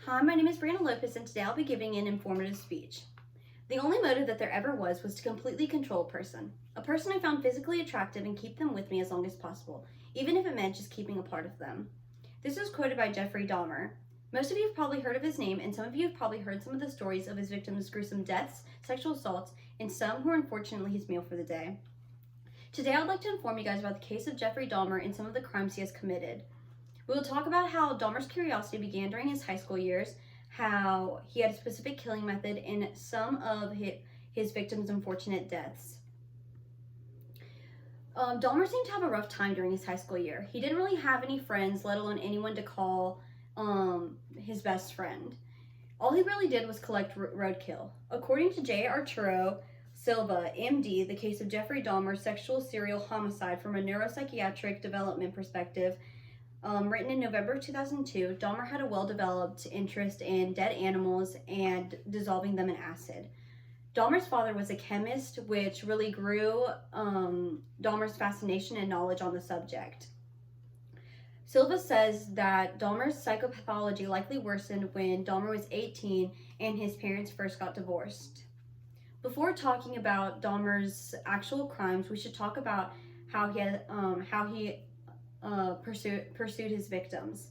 Hi, my name is Brianna Lopez, and today I'll be giving an informative speech. The only motive that there ever was to completely control a person I found physically attractive and keep them with me as long as possible, even if it meant just keeping a part of them. This was quoted by Jeffrey Dahmer. Most of you have probably heard of his name, and some of you have probably heard some of the stories of his victims' gruesome deaths, sexual assaults, and some who are unfortunately his meal for the day. Today I would like to inform you guys about the case of Jeffrey Dahmer and some of the crimes he has committed. We will talk about how Dahmer's curiosity began during his high school years, how he had a specific killing method, and some of his victims' unfortunate deaths. Dahmer seemed to have a rough time during his high school year. He didn't really have any friends, let alone anyone to call his best friend. All he really did was collect roadkill. According to J. Arturo Silva, MD, the case of Jeffrey Dahmer's sexual serial homicide from a neuropsychiatric development perspective, written in November 2002, Dahmer had a well-developed interest in dead animals and dissolving them in acid. Dahmer's father was a chemist, which really grew Dahmer's fascination and knowledge on the subject. Silva says that Dahmer's psychopathology likely worsened when Dahmer was 18 and his parents first got divorced. Before talking about Dahmer's actual crimes, we should talk about how he pursued his victims.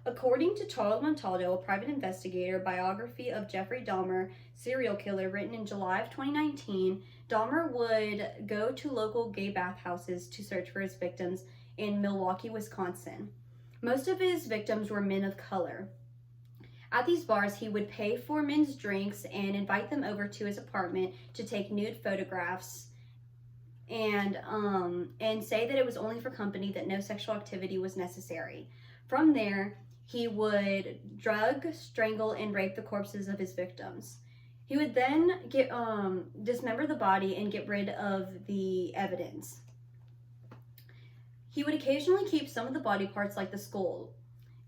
According to Charles Montaldo, a private investigator, biography of Jeffrey Dahmer, serial killer, written in July of 2019, Dahmer would go to local gay bathhouses to search for his victims in Milwaukee, Wisconsin. Most of his victims were men of color. At these bars, he would pay for men's drinks and invite them over to his apartment to take nude photographs and say that it was only for company, that no sexual activity was necessary. From there, he would drug, strangle, and rape the corpses of his victims. He would then dismember the body and get rid of the evidence. He would occasionally keep some of the body parts, like the skull,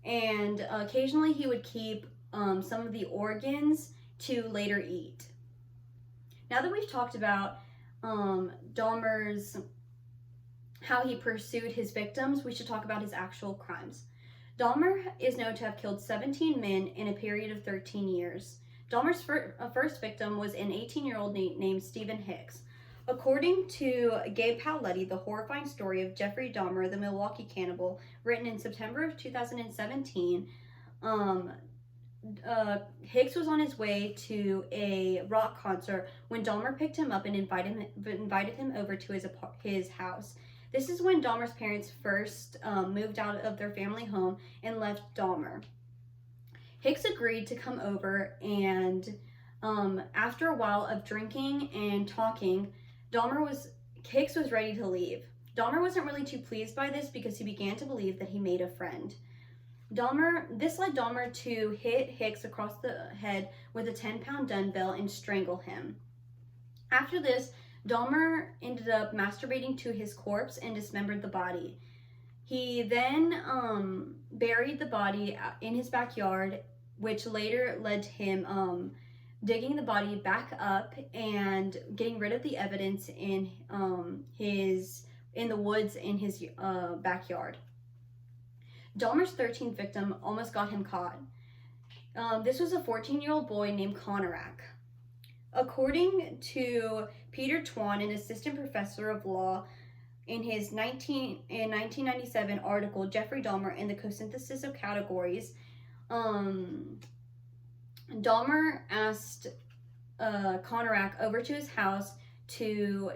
and occasionally he would keep some of the organs to later eat. Now that we've talked about Dahmer's, how he pursued his victims, we should talk about his actual crimes. Dahmer is known to have killed 17 men in a period of 13 years. Dahmer's first victim was an 18-year-old named Stephen Hicks. According to Gabe Paoletti, The Horrifying Story of Jeffrey Dahmer, the Milwaukee Cannibal, written in September of 2017, Hicks was on his way to a rock concert when Dahmer picked him up and invited him over to his house. This is when Dahmer's parents first moved out of their family home and left Dahmer. Hicks agreed to come over, and after a while of drinking and talking, Hicks was ready to leave. Dahmer wasn't really too pleased by this because he began to believe that he made a friend. This led Dahmer to hit Hicks across the head with a 10-pound dumbbell and strangle him. After this, Dahmer ended up masturbating to his corpse and dismembered the body. He then buried the body in his backyard, which later led to him digging the body back up and getting rid of the evidence in the woods in his backyard. Dahmer's 13th victim almost got him caught. This was a 14-year-old boy named Conorak. According to Peter Twan, an assistant professor of law, in his 1997 article, Jeffrey Dahmer and the Co-Synthesis of Categories, Dahmer asked Conorak over to his house to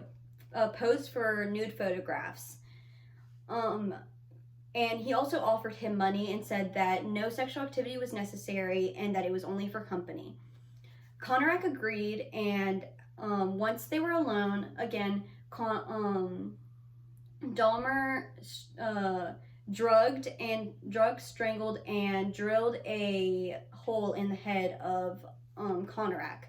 pose for nude photographs. And he also offered him money and said that no sexual activity was necessary and that it was only for company. Conorak agreed, and once they were alone, again, Dahmer drugged, strangled, and drilled a hole in the head of Conorak.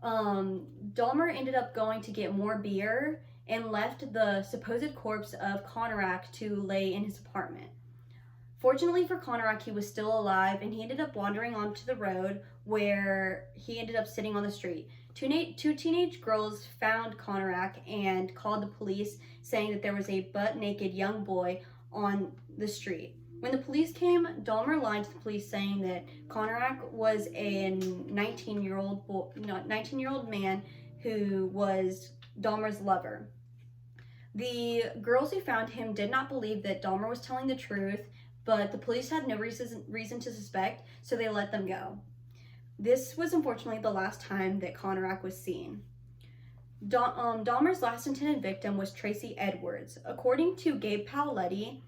Dahmer ended up going to get more beer and left the supposed corpse of Conorak to lay in his apartment. Fortunately for Conorak, he was still alive, and he ended up wandering onto the road where he ended up sitting on the street. Two teenage girls found Conorak and called the police, saying that there was a butt-naked young boy on the street. When the police came, Dahmer lied to the police saying that Konarak was a 19-year-old man who was Dahmer's lover. The girls who found him did not believe that Dahmer was telling the truth, but the police had no reason to suspect, so they let them go. This was unfortunately the last time that Konarak was seen. Dahmer's last intended victim was Tracy Edwards. According to Gabe Paoletti,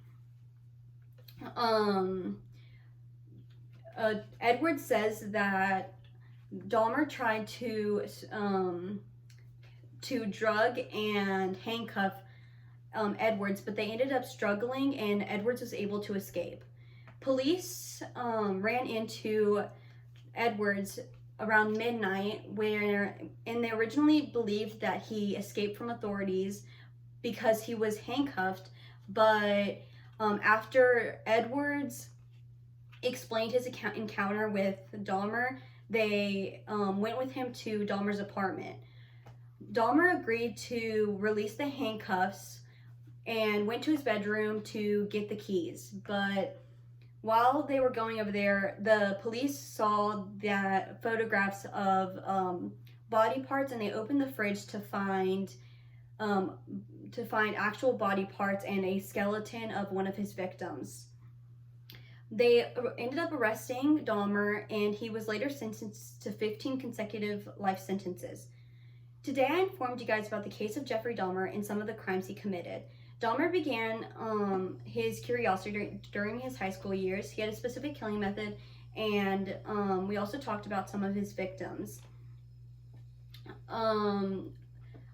Edwards says that Dahmer tried to drug and handcuff Edwards, but they ended up struggling and Edwards was able to escape. Police ran into Edwards around midnight and they originally believed that he escaped from authorities because he was handcuffed, but after Edwards explained his encounter with Dahmer, they went with him to Dahmer's apartment. Dahmer agreed to release the handcuffs and went to his bedroom to get the keys, but while they were going over there, the police saw that photographs of body parts, and they opened the fridge to find actual body parts and a skeleton of one of his victims. They ended up arresting Dahmer, and he was later sentenced to 15 consecutive life sentences. Today I informed you guys about the case of Jeffrey Dahmer and some of the crimes he committed. Dahmer began his curiosity during his high school years. He had a specific killing method, and we also talked about some of his victims.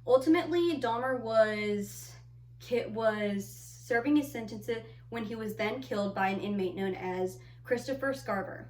Ultimately, Dahmer was serving his sentence when he was then killed by an inmate known as Christopher Scarver.